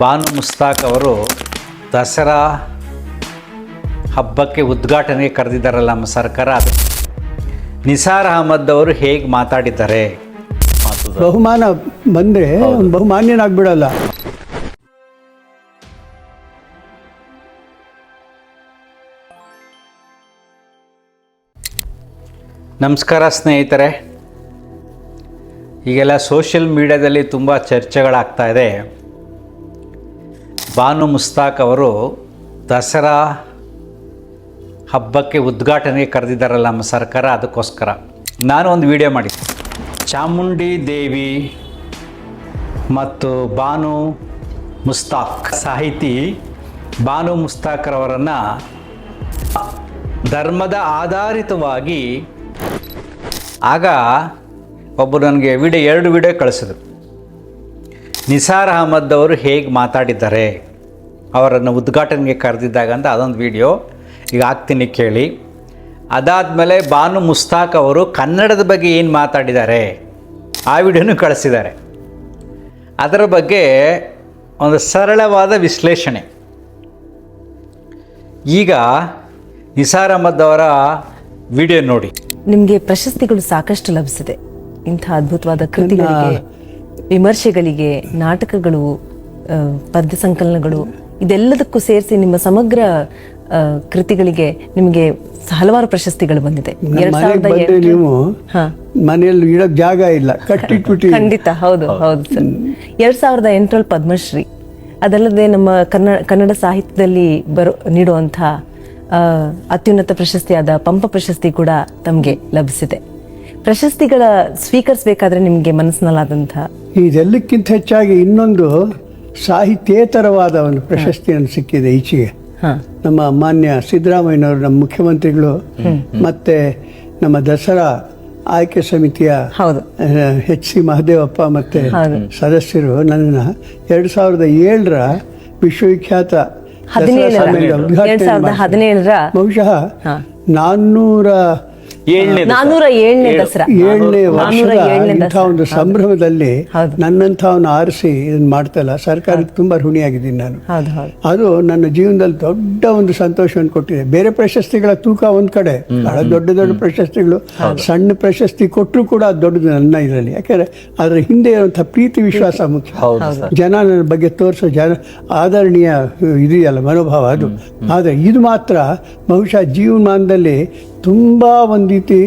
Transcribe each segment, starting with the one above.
ಬಾನು ಮುಸ್ತಾಕ್ ಅವರು ದಸರಾ ಹಬ್ಬಕ್ಕೆ ಉದ್ಘಾಟನೆಗೆ ಕರೆದಿದ್ದಾರಲ್ಲ ನಮ್ಮ ಸರ್ಕಾರ. ಅದು ನಿಸಾರ್ ಅಹಮದ್ ಅವರು ಹೇಗೆ ಮಾತಾಡಿದ್ದಾರೆ? ಬಹುಮಾನ ಬಂದರೆ ಬಹುಮಾನ್ಯನಾಗ್ಬಿಡಲ್ಲ. ನಮಸ್ಕಾರ ಸ್ನೇಹಿತರೆ. ಈಗೆಲ್ಲ ಸೋಷಿಯಲ್ ಮೀಡಿಯಾದಲ್ಲಿ ತುಂಬ ಚರ್ಚೆಗಳಾಗ್ತಾ ಇದೆ. ಬಾನು ಮುಸ್ತಾಕ್ ಅವರು ದಸರಾ ಹಬ್ಬಕ್ಕೆ ಉದ್ಘಾಟನೆಗೆ ಕರೆದಿದ್ದಾರಲ್ಲ ನಮ್ಮ ಸರ್ಕಾರ. ಅದಕ್ಕೋಸ್ಕರ ನಾನು ಒಂದು ವಿಡಿಯೋ ಮಾಡಿದ್ದೆ. ಚಾಮುಂಡಿ ದೇವಿ ಮತ್ತು ಬಾನು ಮುಸ್ತಾಕ್, ಸಾಹಿತಿ ಬಾನು ಮುಸ್ತಾಕ್ರವರನ್ನು ಧರ್ಮದ ಆಧಾರಿತವಾಗಿ ಆಗ ಒಬ್ಬರು ನನಗೆ ಎರಡು ವಿಡಿಯೋ ಕಳಿಸಿದ್ರು. ನಿಸಾರ್ ಅಹಮದ್ ಅವರು ಹೇಗೆ ಮಾತಾಡಿದ್ದಾರೆ ಅವರನ್ನು ಉದ್ಘಾಟನೆಗೆ ಕರೆದಿದ್ದಾಗ ಅಂತ ಅದೊಂದು ವಿಡಿಯೋ ಈಗ ಹಾಕ್ತೀನಿ ಕೇಳಿ. ಅದಾದಮೇಲೆ ಬಾನು ಮುಸ್ತಾಕ್ ಅವರು ಕನ್ನಡದ ಬಗ್ಗೆ ಏನು ಮಾತಾಡಿದ್ದಾರೆ ಆ ವಿಡಿಯೋನೂ ಕಳಿಸಿದ್ದಾರೆ. ಅದರ ಬಗ್ಗೆ ಒಂದು ಸರಳವಾದ ವಿಶ್ಲೇಷಣೆ. ಈಗ ನಿಸಾರ್ ಅಹಮದ್ ಅವರ ವಿಡಿಯೋ ನೋಡಿ. ನಿಮಗೆ ಪ್ರಶಸ್ತಿಗಳು ಸಾಕಷ್ಟು ಲಭಿಸಿದೆ. ಇಂಥ ಅದ್ಭುತವಾದ ಕೃತಿಗಳಿಗೆ, ವಿಮರ್ಶೆಗಳಿಗೆ, ನಾಟಕಗಳು, ಪದ್ಯ ಸಂಕಲನಗಳು, ಇದೆಲ್ಲದಕ್ಕೂ ಸೇರಿಸಿ ನಿಮ್ಮ ಸಮಗ್ರ ಕೃತಿಗಳಿಗೆ ನಿಮಗೆ ಹಲವಾರು ಪ್ರಶಸ್ತಿಗಳು ಬಂದಿದೆ. ನೀವು ಮನೆಯಲ್ಲಿ ಇಡೋಕ್ ಜಾಗ ಇಲ್ಲ, ಕಟ್ಟಿಟ್ಬಿಟ್ಟು. ಖಂಡಿತ, ಹೌದು ಹೌದು ಸರ್. 2008 ಪದ್ಮಶ್ರೀ, ಅದಲ್ಲದೆ ನಮ್ಮ ಕನ್ನಡ ಸಾಹಿತ್ಯದಲ್ಲಿ ನೀಡುವಂಥ ಅತ್ಯುನ್ನತ ಪ್ರಶಸ್ತಿಯಾದ ಪಂಪ ಪ್ರಶಸ್ತಿ ಕೂಡ ತಮಗೆ ಲಭಿಸಿದೆ. ಪ್ರಶಸ್ತಿಗಳ ಸ್ವೀಕರಿಸಬೇಕಾದ್ರೆ ನಿಮಗೆ ಮನಸ್ಸಿನಲ್ಲಾದಂಥ ಇದೆಲ್ಲಕ್ಕಿಂತ ಹೆಚ್ಚಾಗಿ ಇನ್ನೊಂದು ಸಾಹಿತ್ಯೇತರವಾದ ಒಂದು ಪ್ರಶಸ್ತಿಯನ್ನು ಸಿಕ್ಕಿದೆ ಈಚೆಗೆ. ನಮ್ಮ ಮಾನ್ಯ ಸಿದ್ದರಾಮಯ್ಯನವರು, ನಮ್ಮ ಮುಖ್ಯಮಂತ್ರಿಗಳು, ಮತ್ತೆ ನಮ್ಮ ದಸರಾ ಆಯ್ಕೆ ಸಮಿತಿಯ HC ಮಹದೇವಪ್ಪ ಮತ್ತೆ ಸದಸ್ಯರು ನನ್ನನ್ನು 2007 ವಿಶ್ವವಿಖ್ಯಾತ 2017 ಬಹುಶಃ 407ನೇ ದಸರಾ 7ನೇ ವರ್ಷದ ಇಂಥ ಒಂದು ಸಂಭ್ರಮದಲ್ಲಿ ನನ್ನಂಥವನ್ನ ಆರಿಸಿ ಇದನ್ನ ಮಾಡ್ತಲ್ಲ, ಸರ್ಕಾರಕ್ಕೆ ತುಂಬಾ ಋಣಿಯಾಗಿದ್ದೀನಿ ನಾನು. ಅದು ನನ್ನ ಜೀವನದಲ್ಲಿ ದೊಡ್ಡ ಒಂದು ಸಂತೋಷವನ್ನು ಕೊಟ್ಟಿದೆ. ಬೇರೆ ಪ್ರಶಸ್ತಿಗಳ ತೂಕ ಒಂದ್ ಕಡೆ, ಬಹಳ ದೊಡ್ಡ ದೊಡ್ಡ ಪ್ರಶಸ್ತಿಗಳು, ಸಣ್ಣ ಪ್ರಶಸ್ತಿ ಕೊಟ್ಟರು ಕೂಡ ಅದು ದೊಡ್ಡದು ನನ್ನ ಇದರಲ್ಲಿ. ಯಾಕಂದ್ರೆ ಅದ್ರ ಹಿಂದೆ ಇರುವಂತಹ ಪ್ರೀತಿ ವಿಶ್ವಾಸ ಮುಖ್ಯ. ಜನ ನನ್ನ ಬಗ್ಗೆ ತೋರಿಸೋ ಆದರಣೀಯ ಇದೆಯಲ್ಲ ಮನೋಭಾವ, ಅದು. ಆದರೆ ಇದು ಮಾತ್ರ ಬಹುಶಃ ಜೀವಮಾನದಲ್ಲಿ ತುಂಬಾ ಒಂದು ರೀತಿ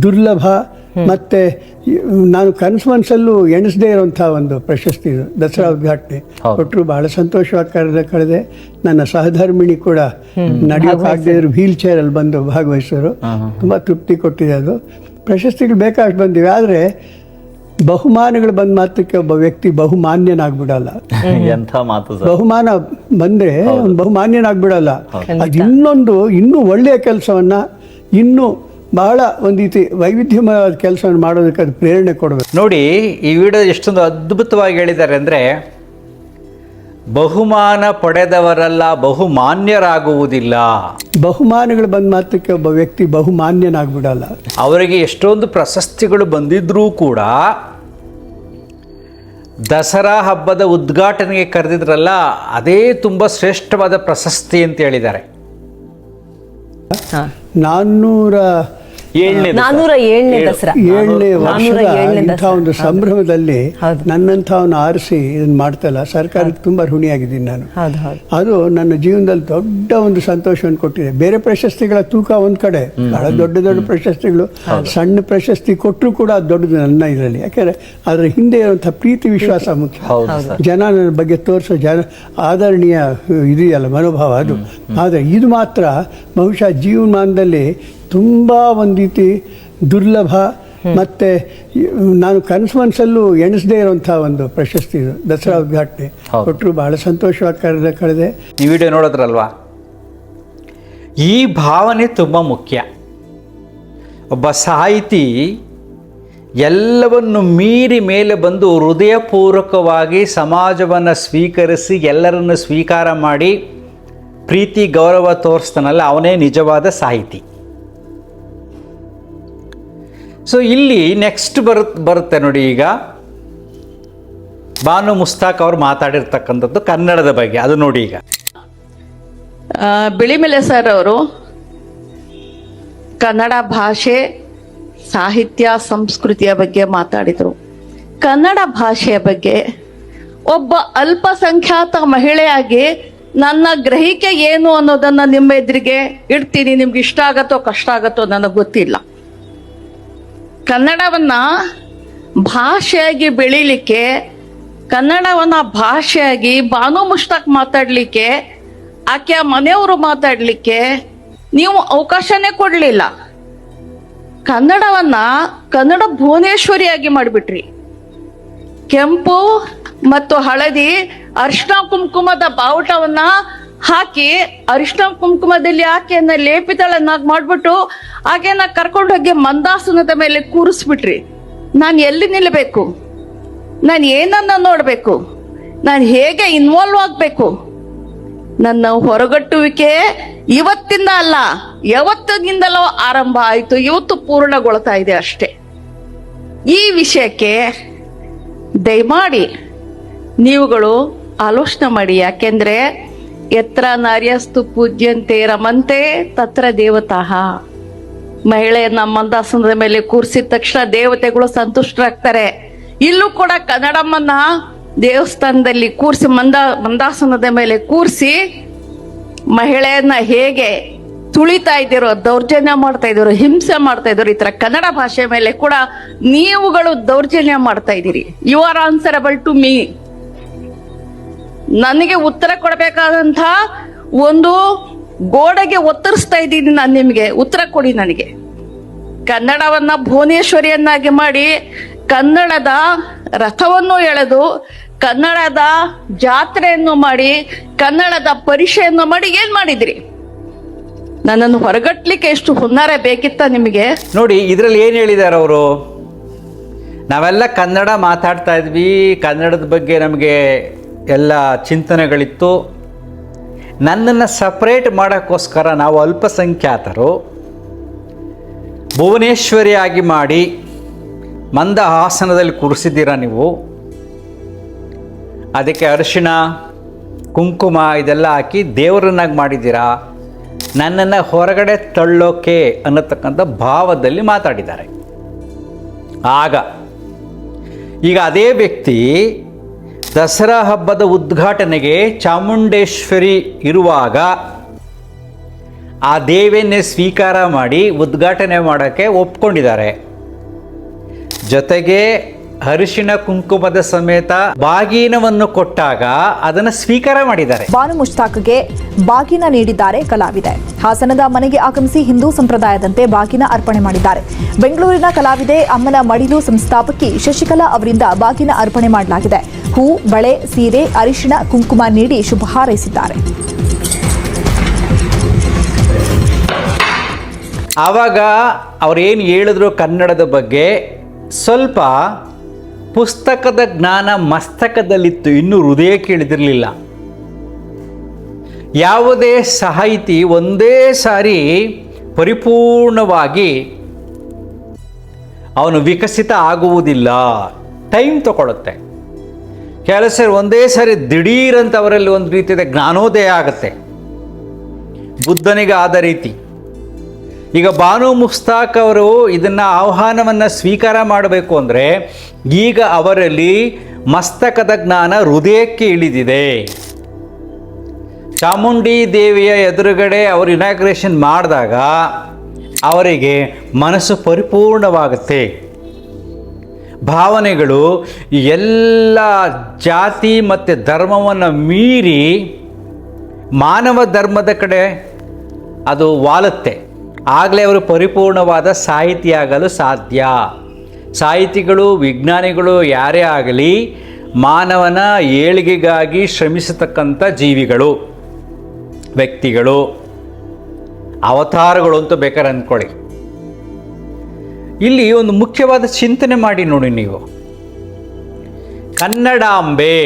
ದುರ್ಲಭ, ಮತ್ತೆ ನಾನು ಕನಸು ಎಣಿಸದೇ ಇರುವಂತಹ ಒಂದು ಪ್ರಶಸ್ತಿ ಇದು. ದಸರಾ ಉದ್ಘಾಟನೆ ಕೊಟ್ಟರು, ಬಹಳ ಸಂತೋಷವಾಗಿ ಕಳೆದೆ. ನನ್ನ ಸಹಧರ್ಮಿಣಿ ಕೂಡ ನಡೆಯೋಕ್ಕಾಗದೇ ಇದ್ರು ವೀಲ್ ಚೇರಲ್ಲಿ ಬಂದು ಭಾಗವಹಿಸೋರು. ತುಂಬಾ ತೃಪ್ತಿ ಕೊಟ್ಟಿದೆ. ಅದು ಪ್ರಶಸ್ತಿಗಳು ಬೇಕಾಷ್ಟು ಬಂದಿವೆ. ಆದರೆ ಬಹುಮಾನಗಳು ಬಂದ ಮಾತ್ರಕ್ಕೆ ಒಬ್ಬ ವ್ಯಕ್ತಿ ಬಹುಮಾನ್ಯನಾಗ್ಬಿಡಲ್ಲ. ಬಹುಮಾನ ಬಂದ್ರೆ ಬಹುಮಾನ್ಯನಾಗ್ಬಿಡಲ್ಲ. ಅದು ಇನ್ನೂ ಒಳ್ಳೆಯ ಕೆಲಸವನ್ನ, ಇನ್ನೂ ಬಹಳ ಒಂದು ರೀತಿ ವೈವಿಧ್ಯಮಯವಾದ ಕೆಲಸವನ್ನು ಮಾಡೋದಕ್ಕೆ ಅದು ಪ್ರೇರಣೆ ಕೊಡಬೇಕು. ನೋಡಿ, ಈ ವಿಡಿಯೋ ಎಷ್ಟೊಂದು ಅದ್ಭುತವಾಗಿ ಹೇಳಿದ್ದಾರೆ ಅಂದರೆ, ಬಹುಮಾನ ಪಡೆದವರೆಲ್ಲ ಬಹುಮಾನ್ಯರಾಗುವುದಿಲ್ಲ. ಬಹುಮಾನಗಳು ಬಂದ ಮಾತ್ರಕ್ಕೆ ಒಬ್ಬ ವ್ಯಕ್ತಿ ಬಹುಮಾನ್ಯನಾಗ್ಬಿಡಲ್ಲ. ಅವರಿಗೆ ಎಷ್ಟೊಂದು ಪ್ರಶಸ್ತಿಗಳು ಬಂದಿದ್ರೂ ಕೂಡ ದಸರಾ ಹಬ್ಬದ ಉದ್ಘಾಟನೆಗೆ ಕರೆದಿದ್ರಲ್ಲ, ಅದೇ ತುಂಬ ಶ್ರೇಷ್ಠವಾದ ಪ್ರಶಸ್ತಿ ಅಂತ ಹೇಳಿದ್ದಾರೆ. 407ನೇ ದಸರಾ 7ನೇ ವರ್ಷದ ಇಂಥ ಒಂದು ಸಂಭ್ರಮದಲ್ಲಿ ನನ್ನಂಥವನ್ನ ಆರಿಸಿ ಇದನ್ನ ಮಾಡ್ತಲ್ಲ, ಸರ್ಕಾರಕ್ಕೆ ತುಂಬಾ ಋಣಿಯಾಗಿದ್ದೀನಿ ನಾನು. ಅದು ನನ್ನ ಜೀವನದಲ್ಲಿ ದೊಡ್ಡ ಒಂದು ಸಂತೋಷವನ್ನು ಕೊಟ್ಟಿದೆ. ಬೇರೆ ಪ್ರಶಸ್ತಿಗಳ ತೂಕ ಒಂದ್ ಕಡೆ, ಬಹಳ ದೊಡ್ಡ ದೊಡ್ಡ ಪ್ರಶಸ್ತಿಗಳು, ಸಣ್ಣ ಪ್ರಶಸ್ತಿ ಕೊಟ್ಟರು ಕೂಡ ಅದು ದೊಡ್ಡದು ನನ್ನ ಇದರಲ್ಲಿ. ಯಾಕಂದ್ರೆ ಅದ್ರ ಹಿಂದೆ ಇರುವಂತಹ ಪ್ರೀತಿ ವಿಶ್ವಾಸ ಮುಖ್ಯ. ಜನ ನನ್ನ ಬಗ್ಗೆ ತೋರಿಸೋ ಆದರಣೀಯ ಇದೆಯಲ್ಲ ಮನೋಭಾವ, ಅದು. ಆದರೆ ಇದು ಮಾತ್ರ ಬಹುಶಃ ಜೀವಮಾನದಲ್ಲಿ ತುಂಬಾ ಒಂದು ರೀತಿ ದುರ್ಲಭ, ಮತ್ತೆ ನಾನು ಕನಸು ಎಣಿಸದೇ ಇರುವಂತಹ ಒಂದು ಪ್ರಶಸ್ತಿ ಇದು. ದಸರಾ ಉದ್ಘಾಟನೆ ಕೊಟ್ಟರು, ಬಹಳ ಸಂತೋಷವಾಗಿ ಕಳೆದೆ. ಈ ವಿಡಿಯೋ ನೋಡಿದ್ರಲ್ವಾ? ಈ ಭಾವನೆ ತುಂಬ ಮುಖ್ಯ. ಒಬ್ಬ ಸಾಹಿತಿ ಎಲ್ಲವನ್ನು ಮೀರಿ ಮೇಲೆ ಬಂದು ಹೃದಯಪೂರ್ವಕವಾಗಿ ಸಮಾಜವನ್ನು ಸ್ವೀಕರಿಸಿ ಎಲ್ಲರನ್ನು ಸ್ವೀಕಾರ ಮಾಡಿ ಪ್ರೀತಿ ಗೌರವ ತೋರಿಸ್ತಾನಲ್ಲ, ಅವನೇ ನಿಜವಾದ ಸಾಹಿತಿ. ಸೊ ಇಲ್ಲಿ ನೆಕ್ಸ್ಟ್ ಬರುತ್ತೆ ನೋಡಿ. ಈಗ ಬಾನು ಮುಸ್ತಾಕ್ ಅವರು ಮಾತಾಡಿರ್ತಕ್ಕಂಥದ್ದು ಕನ್ನಡದ ಬಗ್ಗೆ, ಅದು ನೋಡಿ. ಈಗ ಬಿಳಿಮೆಲೆ ಸರ್ ಅವರು ಕನ್ನಡ ಭಾಷೆ, ಸಾಹಿತ್ಯ, ಸಂಸ್ಕೃತಿಯ ಬಗ್ಗೆ ಮಾತಾಡಿದರು. ಕನ್ನಡ ಭಾಷೆಯ ಬಗ್ಗೆ ಒಬ್ಬ ಅಲ್ಪಸಂಖ್ಯಾತ ಮಹಿಳೆಯಾಗಿ ನನ್ನ ಗ್ರಹಿಕೆ ಏನು ಅನ್ನೋದನ್ನ ನಿಮ್ಮ ಎದುರಿಗೆ ಇಡ್ತೀನಿ. ನಿಮ್ಗೆ ಇಷ್ಟ ಆಗತ್ತೋ ಕಷ್ಟ ಆಗತ್ತೋ ನನಗೆ ಗೊತ್ತಿಲ್ಲ. ಕನ್ನಡವನ್ನ ಭಾಷೆಯಾಗಿ ಬೆಳೀಲಿಕ್ಕೆ, ಕನ್ನಡವನ್ನ ಭಾಷೆಯಾಗಿ ಬಾನು ಮುಷ್ತಾಕ್ ಮಾತಾಡ್ಲಿಕ್ಕೆ, ಆಕೆಯ ಮನೆಯವರು ಮಾತಾಡ್ಲಿಕ್ಕೆ ನೀವು ಅವಕಾಶನೇ ಕೊಡ್ಲಿಲ್ಲ. ಕನ್ನಡವನ್ನ ಕನ್ನಡ ಭುವನೇಶ್ವರಿಯಾಗಿ ಮಾಡಿಬಿಟ್ರಿ. ಕೆಂಪು ಮತ್ತು ಹಳದಿ ಅರಿಶಿನ ಕುಂಕುಮದ ಬಾವುಟವನ್ನ ಹಾಕಿ, ಅರಿಶಿನ ಕುಂಕುಮದಲ್ಲಿ ಆಕೆಯನ್ನ ಲೇಪಿತಳನ್ನಾಗಿ ಮಾಡ್ಬಿಟ್ಟು ಆಕೆಯನ್ನ ಕರ್ಕೊಂಡು ಹೋಗಿ ಮಂದಾಸನದ ಮೇಲೆ ಕೂರಿಸ್ಬಿಟ್ರಿ. ನಾನು ಎಲ್ಲಿ ನಿಲ್ಲಬೇಕು? ನಾನು ಏನನ್ನ ನೋಡ್ಬೇಕು? ನಾನು ಹೇಗೆ ಇನ್ವಾಲ್ವ್ ಆಗ್ಬೇಕು? ನನ್ನ ಹೊರಗಟ್ಟುವಿಕೆ ಇವತ್ತಿಂದ ಅಲ್ಲ, ಯಾವತ್ತಿನಿಂದಲೋ ಆರಂಭ ಆಯಿತು, ಇವತ್ತು ಪೂರ್ಣಗೊಳ್ತಾ ಇದೆ ಅಷ್ಟೇ. ಈ ವಿಷಯಕ್ಕೆ ದಯಮಾಡಿ ನೀವುಗಳು ಆಲೋಚನೆ ಮಾಡಿ. ಯಾಕೆಂದ್ರೆ ಯತ್ರ ನಾರ್ಯಸ್ತು ಪೂಜ್ಯಂತೆ ರಮಂತೆ ತತ್ರ ದೇವತಾಃ. ಮಹಿಳೆಯನ್ನ ಮಂದಾಸನದ ಮೇಲೆ ಕೂರಿಸಿದ ತಕ್ಷಣ ದೇವತೆಗಳು ಸಂತುಷ್ಟರಾಗ್ತಾರೆ. ಇಲ್ಲೂ ಕೂಡ ಕನ್ನಡಮ್ಮನ್ನ ದೇವಸ್ಥಾನದಲ್ಲಿ ಕೂರಿಸಿ ಮಂದಾಸನದ ಮೇಲೆ ಕೂರಿಸಿ ಮಹಿಳೆಯನ್ನ ಹೇಗೆ ತುಳಿತಾ ಇದ್ದೀರೋ, ದೌರ್ಜನ್ಯ ಮಾಡ್ತಾ ಇದ್ದೀರೋ, ಹಿಂಸೆ ಮಾಡ್ತಾ ಇದ್ದೀರೋ, ಈ ತರ ಕನ್ನಡ ಭಾಷೆ ಮೇಲೆ ಕೂಡ ನೀವುಗಳು ದೌರ್ಜನ್ಯ ಮಾಡ್ತಾ ಇದ್ದೀರಿ. You are answerable to me. ನನಗೆ ಉತ್ತರ ಕೊಡಬೇಕಾದಂತ ಒಂದು ಗೋಡೆಗೆ ಒತ್ತರಿಸ್ತಾ ಇದ್ದೀನಿ ನಾನು. ನಿಮಗೆ ಉತ್ತರ ಕೊಡಿ. ನನಗೆ ಕನ್ನಡವನ್ನ ಭುವನೇಶ್ವರಿಯನ್ನಾಗಿ ಮಾಡಿ, ಕನ್ನಡದ ರಥವನ್ನು ಎಳೆದು, ಕನ್ನಡದ ಜಾತ್ರೆಯನ್ನು ಮಾಡಿ, ಕನ್ನಡದ ಪರಿಷೆಯನ್ನು ಮಾಡಿ ಏನ್ ಮಾಡಿದ್ರಿ? ನನ್ನನ್ನು ಹೊರಗಟ್ಲಿಕ್ಕೆ ಎಷ್ಟು ಹುನ್ನಾರ ಬೇಕಿತ್ತ ನಿಮಗೆ? ನೋಡಿ, ಇದರಲ್ಲಿ ಏನು ಹೇಳಿದ್ದಾರೆ ಅವರು. ನಾವೆಲ್ಲ ಕನ್ನಡ ಮಾತಾಡ್ತಾ ಇದ್ವಿ, ಕನ್ನಡದ ಬಗ್ಗೆ ನಮಗೆ ಎಲ್ಲ ಚಿಂತನೆಗಳಿತ್ತು. ನನ್ನನ್ನು ಸಪ್ರೇಟ್ ಮಾಡೋಕ್ಕೋಸ್ಕರ ನಾವು ಅಲ್ಪಸಂಖ್ಯಾತರು ಭುವನೇಶ್ವರಿಯಾಗಿ ಮಾಡಿ ಮಂದಹಾಸನದಲ್ಲಿ ಕೂರಿಸಿದ್ದೀರಾ ನೀವು. ಅದಕ್ಕೆ ಅರಿಶಿಣ ಕುಂಕುಮ ಇದೆಲ್ಲ ಹಾಕಿ ದೇವರನ್ನಾಗಿ ಮಾಡಿದ್ದೀರಾ. ನನ್ನನ್ನು ಹೊರಗಡೆ ತಳ್ಳೋಕೆ ಅನ್ನತಕ್ಕಂಥ ಭಾವದಲ್ಲಿ ಮಾತಾಡಿದ್ದಾರೆ. ಈಗ ಅದೇ ವ್ಯಕ್ತಿ ದಸರಾ ಹಬ್ಬದ ಉದ್ಘಾಟನೆಗೆ ಚಾಮುಂಡೇಶ್ವರಿ ಇರುವಾಗ ಆ ದೇವಿಯನ್ನೇ ಸ್ವೀಕಾರ ಮಾಡಿ ಉದ್ಘಾಟನೆ ಮಾಡೋಕ್ಕೆ ಒಪ್ಕೊಂಡಿದ್ದಾರೆ. ಜೊತೆಗೆ ಅರಿಶಿಣ ಕುಂಕುಮದ ಸಮೇತ ಬಾಗಿನವನ್ನು ಕೊಟ್ಟಾಗ ಅದನ್ನು ಸ್ವೀಕಾರ ಮಾಡಿದ್ದಾರೆ. ಬಾನು ಮುಷ್ತಾಕ್ಗೆ ಬಾಗಿನ ನೀಡಿದ್ದಾರೆ ಕಲಾವಿದೆ. ಹಾಸನದ ಮನೆಗೆ ಆಗಮಿಸಿ ಹಿಂದೂ ಸಂಪ್ರದಾಯದಂತೆ ಬಾಗಿನ ಅರ್ಪಣೆ ಮಾಡಿದ್ದಾರೆ. ಬೆಂಗಳೂರಿನ ಕಲಾವಿದೆ ಅಮ್ಮನ ಮಡಿಲು ಸಂಸ್ಥಾಪಕಿ ಶಶಿಕಲಾ ಅವರಿಂದ ಬಾಗಿನ ಅರ್ಪಣೆ ಮಾಡಲಾಗಿದೆ. ಹೂ, ಬಳೆ, ಸೀರೆ, ಅರಿಶಿಣ ಕುಂಕುಮ ನೀಡಿ ಶುಭ ಹಾರೈಸಿದ್ದಾರೆ. ಆವಾಗ ಅವರೇನು ಹೇಳಿದ್ರು ಕನ್ನಡದ ಬಗ್ಗೆ, ಸ್ವಲ್ಪ ಪುಸ್ತಕದ ಜ್ಞಾನ ಮಸ್ತಕದಲ್ಲಿತ್ತು, ಇನ್ನೂ ಹೃದಯಕ್ಕೆ ಇಳಿದಿರಲಿಲ್ಲ. ಯಾವುದೇ ಸಾಹಿತಿ ಒಂದೇ ಸಾರಿ ಪರಿಪೂರ್ಣವಾಗಿ ಅವನು ವಿಕಸಿತ ಆಗುವುದಿಲ್ಲ, ಟೈಮ್ ತಗೊಳ್ಳುತ್ತೆ. ಕೆಲಸ ಒಂದೇ ಸಾರಿ ದಿಢೀರಂತ ಅವರಲ್ಲಿ ಒಂದು ರೀತಿಯ ಜ್ಞಾನೋದಯ ಆಗುತ್ತೆ, ಬುದ್ಧನಿಗೆ ಆದ ರೀತಿ. ಈಗ ಬಾನು ಮುಸ್ತಾಕ್ ಅವರು ಇದನ್ನು ಆಹ್ವಾನವನ್ನು ಸ್ವೀಕಾರ ಮಾಡಬೇಕು ಅಂದರೆ ಈಗ ಅವರಲ್ಲಿ ಮಸ್ತಕದ ಜ್ಞಾನ ಹೃದಯಕ್ಕೆ ಇಳಿದಿದೆ. ಚಾಮುಂಡಿ ದೇವಿಯ ಎದುರುಗಡೆ ಅವರು ಇನಾಗ್ರೇಷನ್ ಮಾಡಿದಾಗ ಅವರಿಗೆ ಮನಸ್ಸು ಪರಿಪೂರ್ಣವಾಗುತ್ತೆ. ಭಾವನೆಗಳು ಎಲ್ಲ ಜಾತಿ ಮತ್ತು ಧರ್ಮವನ್ನು ಮೀರಿ ಮಾನವ ಧರ್ಮದ ಕಡೆ ಅದು ವಾಲುತ್ತೆ. ಆಗಲೇ ಅವರು ಪರಿಪೂರ್ಣವಾದ ಸಾಹಿತಿಯಾಗಲು ಸಾಧ್ಯ. ಸಾಹಿತಿಗಳು, ವಿಜ್ಞಾನಿಗಳು ಯಾರೇ ಆಗಲಿ ಮಾನವನ ಏಳಿಗೆಗಾಗಿ ಶ್ರಮಿಸತಕ್ಕಂಥ ಜೀವಿಗಳು, ವ್ಯಕ್ತಿಗಳು, ಅವತಾರಗಳು ಅಂತ ಬೇಕಾದ್ರೆ ಅಂದ್ಕೊಳ್ಳಿ. ಇಲ್ಲಿ ಒಂದು ಮುಖ್ಯವಾದ ಚಿಂತನೆ ಮಾಡಿ ನೋಡಿ ನೀವು. ಕನ್ನಡಾಂಬೆ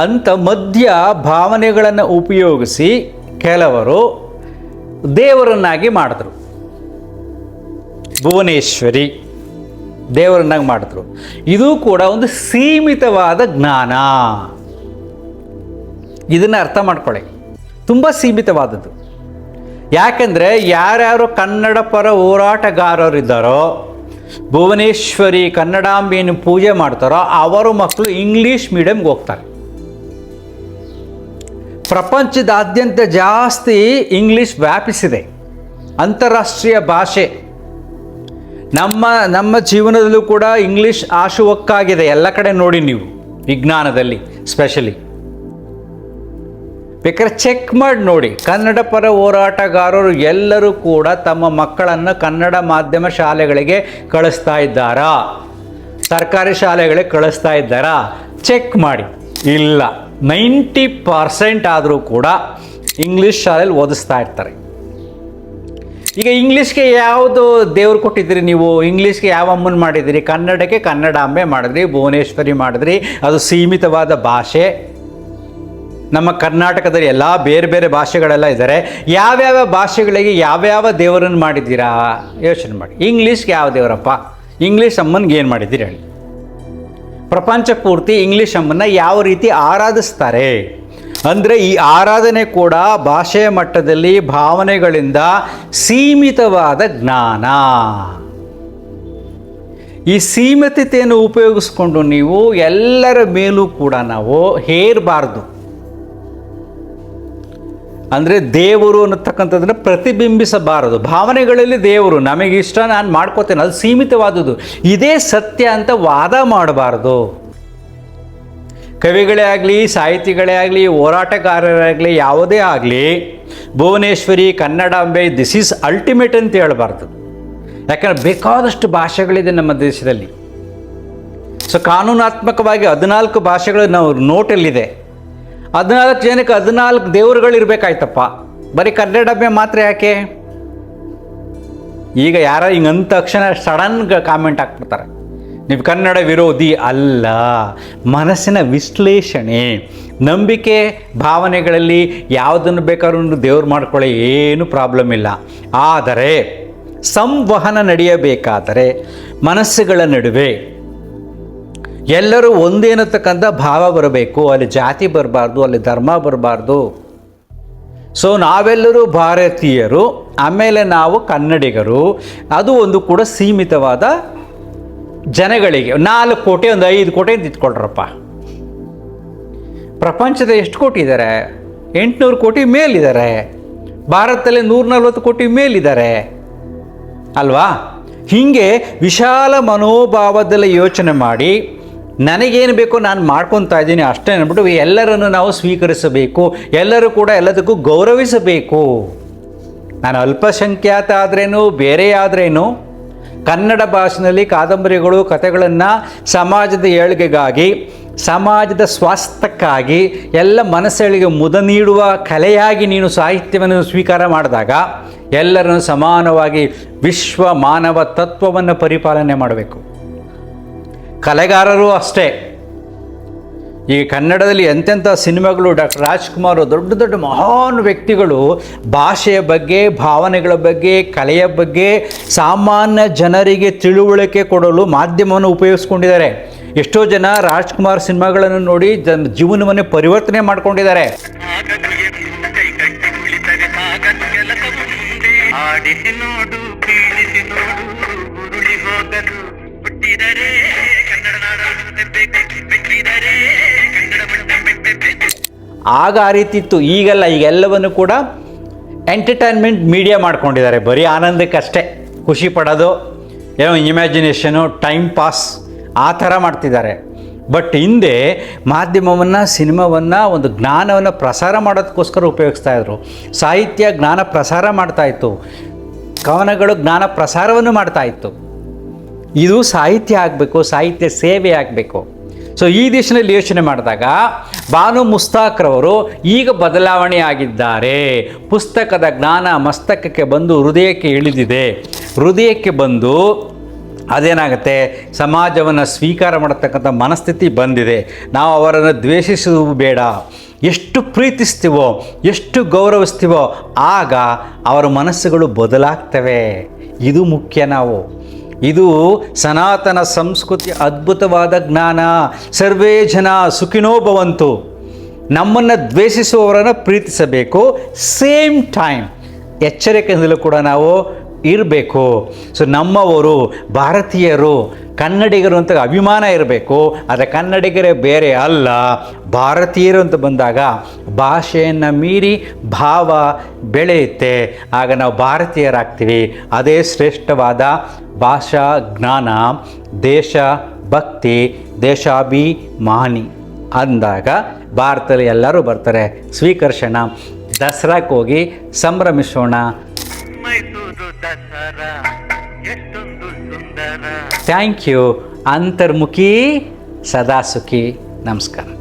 ಅಂತ ಮಧ್ಯ ಭಾವನೆಗಳನ್ನು ಉಪಯೋಗಿಸಿ ಕೆಲವರು ದೇವರನ್ನಾಗಿ ಮಾಡಿದ್ರು. ಭುವನೇಶ್ವರಿ ದೇವರನ್ನಾಗಿ ಮಾಡಿದ್ರು. ಇದು ಕೂಡ ಒಂದು ಸೀಮಿತವಾದ ಜ್ಞಾನ. ಇದನ್ನು ಅರ್ಥ ಮಾಡ್ಕೊಳ್ಳಿ, ತುಂಬ ಸೀಮಿತವಾದದ್ದು. ಯಾಕೆಂದರೆ ಯಾರ್ಯಾರು ಕನ್ನಡ ಪರ ಹೋರಾಟಗಾರರಿದ್ದಾರೋ, ಭುವನೇಶ್ವರಿ ಕನ್ನಡಾಂಬೆಯನ್ನು ಪೂಜೆ ಮಾಡ್ತಾರೋ ಅವರ ಮಕ್ಕಳು ಇಂಗ್ಲೀಷ್ ಮೀಡಿಯಮ್ಗೆ ಹೋಗ್ತಾರೆ. ಪ್ರಪಂಚದಾದ್ಯಂತ ಜಾಸ್ತಿ ಇಂಗ್ಲೀಷ್ ವ್ಯಾಪಿಸಿದೆ, ಅಂತಾರಾಷ್ಟ್ರೀಯ ಭಾಷೆ. ನಮ್ಮ ಜೀವನದಲ್ಲೂ ಕೂಡ ಇಂಗ್ಲೀಷ್ ಆಶುವಕ್ಕಾಗಿದೆ. ಎಲ್ಲ ಕಡೆ ನೋಡಿ ನೀವು, ವಿಜ್ಞಾನದಲ್ಲಿ ಸ್ಪೆಷಲಿ. ಬೇಕಾದ್ರೆ ಚೆಕ್ ಮಾಡಿ ನೋಡಿ, ಕನ್ನಡ ಪರ ಹೋರಾಟಗಾರರು ಎಲ್ಲರೂ ಕೂಡ ತಮ್ಮ ಮಕ್ಕಳನ್ನು ಕನ್ನಡ ಮಾಧ್ಯಮ ಶಾಲೆಗಳಿಗೆ ಕಳಿಸ್ತಾ ಇದ್ದಾರಾ, ಸರ್ಕಾರಿ ಶಾಲೆಗಳಿಗೆ ಕಳಿಸ್ತಾ ಇದ್ದಾರಾ? ಚೆಕ್ ಮಾಡಿ. ಇಲ್ಲ, 90% ಆದರೂ ಕೂಡ ಇಂಗ್ಲೀಷ್ ಶಾಲೆಯಲ್ಲಿ ಓದಿಸ್ತಾ ಇರ್ತಾರೆ. ಈಗ ಇಂಗ್ಲೀಷ್ಗೆ ಯಾವುದು ದೇವ್ರು ಕೊಟ್ಟಿದ್ದೀರಿ ನೀವು? ಇಂಗ್ಲೀಷ್ಗೆ ಯಾವ ಅಮ್ಮನ ಮಾಡಿದಿರಿ? ಕನ್ನಡಕ್ಕೆ ಕನ್ನಡಾಂಬೆ ಮಾಡಿದ್ರಿ, ಭುವನೇಶ್ವರಿ ಮಾಡಿದ್ರಿ. ಅದು ಸೀಮಿತವಾದ ಭಾಷೆ. ನಮ್ಮ ಕರ್ನಾಟಕದಲ್ಲಿ ಎಲ್ಲ ಬೇರೆ ಬೇರೆ ಭಾಷೆಗಳೆಲ್ಲ ಇದ್ದಾರೆ. ಯಾವ್ಯಾವ ಭಾಷೆಗಳಿಗೆ ಯಾವ್ಯಾವ ದೇವರನ್ನು ಮಾಡಿದ್ದೀರಾ ಯೋಚನೆ ಮಾಡಿ. ಇಂಗ್ಲೀಷ್ಗೆ ಯಾವ ದೇವರಪ್ಪ? ಇಂಗ್ಲೀಷ್ ಅಮ್ಮನಿಗೆ ಏನು ಮಾಡಿದ್ದೀರಿ ಹೇಳಿ? ಪ್ರಪಂಚ ಪೂರ್ತಿ ಇಂಗ್ಲೀಷ್ ಅಮ್ಮನ್ನ ಯಾವ ರೀತಿ ಆರಾಧಿಸ್ತಾರೆ ಅಂದರೆ, ಈ ಆರಾಧನೆ ಕೂಡ ಭಾಷೆಯ ಮಟ್ಟದಲ್ಲಿ ಭಾವನೆಗಳಿಂದ ಸೀಮಿತವಾದ ಜ್ಞಾನ. ಈ ಸೀಮಿತತೆಯನ್ನು ಉಪಯೋಗಿಸ್ಕೊಂಡು ನೀವು ಎಲ್ಲರ ಮೇಲೂ ಕೂಡ ನಾವು ಹೇರಬಾರ್ದು. ಅಂದರೆ ದೇವರು ಅನ್ನತಕ್ಕಂಥದ್ದನ್ನು ಪ್ರತಿಬಿಂಬಿಸಬಾರದು. ಭಾವನೆಗಳಲ್ಲಿ ದೇವರು ನಮಗಿಷ್ಟ, ನಾನು ಮಾಡ್ಕೋತೇನೆ, ಅದು ಸೀಮಿತವಾದುದು, ಇದೇ ಸತ್ಯ ಅಂತ ವಾದ ಮಾಡಬಾರ್ದು. ಕವಿಗಳೇ ಆಗಲಿ, ಸಾಹಿತಿಗಳೇ ಆಗಲಿ, ಹೋರಾಟಗಾರರಾಗಲಿ, ಯಾವುದೇ ಆಗಲಿ, ಭುವನೇಶ್ವರಿ ಕನ್ನಡಾಂಬೆ ದಿಸ್ ಈಸ್ ಅಲ್ಟಿಮೇಟ್ ಅಂತ ಹೇಳಬಾರ್ದು. ಯಾಕಂದರೆ ಬೇಕಾದಷ್ಟು ಭಾಷೆಗಳಿದೆ ನಮ್ಮ ದೇಶದಲ್ಲಿ. ಸೊ ಕಾನೂನಾತ್ಮಕವಾಗಿ 14 ಭಾಷೆಗಳು ನಾವು ನೋಟಲ್ಲಿದೆ. 14 ಜನಕ್ಕೆ 14 ದೇವರುಗಳಿರ್ಬೇಕಾಯ್ತಪ್ಪ, ಬರೀ ಕನ್ನಡಾಂಬೆ ಮಾತ್ರ ಯಾಕೆ? ಈಗ ಯಾರ ಹಿಂಗಂದ ತಕ್ಷಣ ಸಡನ್ ಕಾಮೆಂಟ್ ಹಾಕ್ಬಿಡ್ತಾರೆ, ನೀವು ಕನ್ನಡ ವಿರೋಧಿ ಅಲ್ಲ. ಮನಸ್ಸಿನ ವಿಶ್ಲೇಷಣೆ, ನಂಬಿಕೆ, ಭಾವನೆಗಳಲ್ಲಿ ಯಾವುದನ್ನು ಬೇಕಾದ್ರೂ ದೇವ್ರು ಮಾಡ್ಕೊಳ್ಳಿ, ಏನು ಪ್ರಾಬ್ಲಮ್ ಇಲ್ಲ. ಆದರೆ ಸಂವಹನ ನಡೆಯಬೇಕಾದರೆ ಮನಸ್ಸುಗಳ ನಡುವೆ ಎಲ್ಲರೂ ಒಂದೇನತಕ್ಕಂಥ ಭಾವ ಬರಬೇಕು. ಅಲ್ಲಿ ಜಾತಿ ಬರಬಾರ್ದು, ಅಲ್ಲಿ ಧರ್ಮ ಬರಬಾರ್ದು. ಸೊ ನಾವೆಲ್ಲರೂ ಭಾರತೀಯರು, ಆಮೇಲೆ ನಾವು ಕನ್ನಡಿಗರು. ಅದು ಒಂದು ಕೂಡ ಸೀಮಿತವಾದ ಜನಗಳಿಗೆ. 4 ಕೋಟಿ, ಒಂದು 5 ಕೋಟಿ ಅಂತ ಇಟ್ಕೊಳ್ರಪ್ಪ. ಪ್ರಪಂಚದ ಎಷ್ಟು ಕೋಟಿ ಇದ್ದಾರೆ? 800 ಕೋಟಿ ಮೇಲಿದ್ದಾರೆ. ಭಾರತದಲ್ಲಿ 140 ಕೋಟಿ ಮೇಲಿದ್ದಾರೆ ಅಲ್ವಾ? ಹೀಗೆ ವಿಶಾಲ ಮನೋಭಾವದಲ್ಲಿ ಯೋಚನೆ ಮಾಡಿ, ನನಗೇನು ಬೇಕೋ ನಾನು ಮಾಡ್ಕೊತಾ ಇದ್ದೀನಿ ಅಷ್ಟೇ ಅಂದ್ಬಿಟ್ಟು ಎಲ್ಲರನ್ನು ನಾವು ಸ್ವೀಕರಿಸಬೇಕು. ಎಲ್ಲರೂ ಕೂಡ ಎಲ್ಲದಕ್ಕೂ ಗೌರವಿಸಬೇಕು. ನಾನು ಅಲ್ಪಸಂಖ್ಯಾತ ಆದ್ರೇನು, ಬೇರೆ ಆದ್ರೇನು, ಕನ್ನಡ ಭಾಷೆಯಲ್ಲಿ ಕಾದಂಬರಿಗಳು, ಕಥೆಗಳನ್ನು ಸಮಾಜದ ಏಳ್ಗೆಗಾಗಿ, ಸಮಾಜದ ಸ್ವಾಸ್ಥ್ಯಕ್ಕಾಗಿ, ಎಲ್ಲ ಮನಸ್ಸುಗಳಿಗೆ ಮುದ ನೀಡುವ ಕಲೆಯಾಗಿ ನೀನು ಸಾಹಿತ್ಯವನ್ನು ಸ್ವೀಕಾರ ಮಾಡಿದಾಗ ಎಲ್ಲರನ್ನು ಸಮಾನವಾಗಿ ವಿಶ್ವ ಮಾನವ ತತ್ವವನ್ನು ಪರಿಪಾಲನೆ ಮಾಡಬೇಕು. ಕಲೆಗಾರರು ಅಷ್ಟೇ. ಈ ಕನ್ನಡದಲ್ಲಿ ಎಂತೆಂಥ ಸಿನಿಮಾಗಳು, ಡಾಕ್ಟರ್ ರಾಜ್ಕುಮಾರ್, ದೊಡ್ಡ ದೊಡ್ಡ ಮಹಾನ್ ವ್ಯಕ್ತಿಗಳು ಭಾಷೆಯ ಬಗ್ಗೆ, ಭಾವನೆಗಳ ಬಗ್ಗೆ, ಕಲೆಯ ಬಗ್ಗೆ ಸಾಮಾನ್ಯ ಜನರಿಗೆ ತಿಳುವಳಿಕೆ ಕೊಡಲು ಮಾಧ್ಯಮವನ್ನು ಉಪಯೋಗಿಸ್ಕೊಂಡಿದ್ದಾರೆ. ಎಷ್ಟೋ ಜನ ರಾಜ್ಕುಮಾರ್ ಸಿನಿಮಾಗಳನ್ನು ನೋಡಿ ಜೀವನವನ್ನೇ ಪರಿವರ್ತನೆ ಮಾಡ್ಕೊಂಡಿದ್ದಾರೆ. ಆಗ ಆ ರೀತಿ ಇತ್ತು, ಈಗಲ್ಲ. ಈಗೆಲ್ಲವನ್ನು ಕೂಡ ಎಂಟರ್ಟೈನ್ಮೆಂಟ್ ಮೀಡಿಯಾ ಮಾಡ್ಕೊಂಡಿದ್ದಾರೆ. ಬರೀ ಆನಂದಕ್ಕಷ್ಟೇ, ಖುಷಿ ಪಡೋದು, ಏನೋ ಇಮ್ಯಾಜಿನೇಷನು, ಟೈಮ್ ಪಾಸ್, ಆ ಥರ ಮಾಡ್ತಿದ್ದಾರೆ. ಬಟ್ ಹಿಂದೆ ಮಾಧ್ಯಮವನ್ನು, ಸಿನಿಮಾವನ್ನು ಒಂದು ಜ್ಞಾನವನ್ನು ಪ್ರಸಾರ ಮಾಡೋದಕ್ಕೋಸ್ಕರ ಉಪಯೋಗಿಸ್ತಾ ಇದ್ರು. ಸಾಹಿತ್ಯ ಜ್ಞಾನ ಪ್ರಸಾರ ಮಾಡ್ತಾಯಿತ್ತು, ಕವನಗಳು ಜ್ಞಾನ ಪ್ರಸಾರವನ್ನು ಮಾಡ್ತಾಯಿತ್ತು. ಇದು ಸಾಹಿತ್ಯ ಆಗಬೇಕು, ಸಾಹಿತ್ಯ ಸೇವೆ ಆಗಬೇಕು. ಸೊ ಈ ದಿಶೆಯಲ್ಲಿ ಯೋಚನೆ ಮಾಡಿದಾಗ ಬಾನು ಮುಸ್ತಾಕ್ರವರು ಈಗ ಬದಲಾವಣೆ ಆಗಿದ್ದಾರೆ. ಪುಸ್ತಕದ ಜ್ಞಾನ ಮಸ್ತಕಕ್ಕೆ ಬಂದು ಹೃದಯಕ್ಕೆ ಇಳಿದಿದೆ. ಹೃದಯಕ್ಕೆ ಬಂದು ಅದೇನಾಗುತ್ತೆ, ಸಮಾಜವನ್ನು ಸ್ವೀಕಾರ ಮಾಡತಕ್ಕಂಥ ಮನಸ್ಥಿತಿ ಬಂದಿದೆ. ನಾವು ಅವರನ್ನು ದ್ವೇಷಿಸುವುದು ಬೇಡ. ಎಷ್ಟು ಪ್ರೀತಿಸ್ತೀವೋ, ಎಷ್ಟು ಗೌರವಿಸ್ತೀವೋ, ಆಗ ಅವರ ಮನಸ್ಸುಗಳು ಬದಲಾಗ್ತವೆ. ಇದು ಮುಖ್ಯ. ನಾವು ಇದು ಸನಾತನ ಸಂಸ್ಕೃತಿ ಅದ್ಭುತವಾದ ಜ್ಞಾನ. ಸರ್ವೇ ಜನ ಸುಖಿನೋ ಭವಂತು. ನಮ್ಮನ್ನು ದ್ವೇಷಿಸುವವರನ್ನು ಪ್ರೀತಿಸಬೇಕು, ಸೇಮ್ ಟೈಮ್ ಎಚ್ಚರಿಕೆಯಿಂದಲೂ ಕೂಡ ನಾವು ಇರಬೇಕು. ಸೊ ನಮ್ಮವರು ಭಾರತೀಯರು, ಕನ್ನಡಿಗರು ಅಂತ ಅಭಿಮಾನ ಇರಬೇಕು. ಆದರೆ ಕನ್ನಡಿಗರೇ ಬೇರೆ ಅಲ್ಲ, ಭಾರತೀಯರು ಅಂತ ಬಂದಾಗ ಭಾಷೆಯನ್ನು ಮೀರಿ ಭಾವ ಬೆಳೆಯುತ್ತೆ. ಆಗ ನಾವು ಭಾರತೀಯರಾಗ್ತೀವಿ. ಅದೇ ಶ್ರೇಷ್ಠವಾದ ಭಾಷಾ ಜ್ಞಾನ, ದೇಶ ಭಕ್ತಿ, ದೇಶಾಭಿಮಾನಿ ಅಂದಾಗ ಭಾರತದಲ್ಲಿ ಎಲ್ಲರೂ ಬರ್ತಾರೆ. ಸ್ವೀಕರಿಸೋಣ, ದಸರಾಕ್ಕೆ ಹೋಗಿ ಸಂಭ್ರಮಿಸೋಣ. ಮೈಸೂರು ದಸರಾ ಎಷ್ಟೊಂದು ಸುಂದರ. Thank you. ಅಂತರ್ಮುಖಿ ಸದಾ ಸುಖಿ. ನಮಸ್ಕಾರ.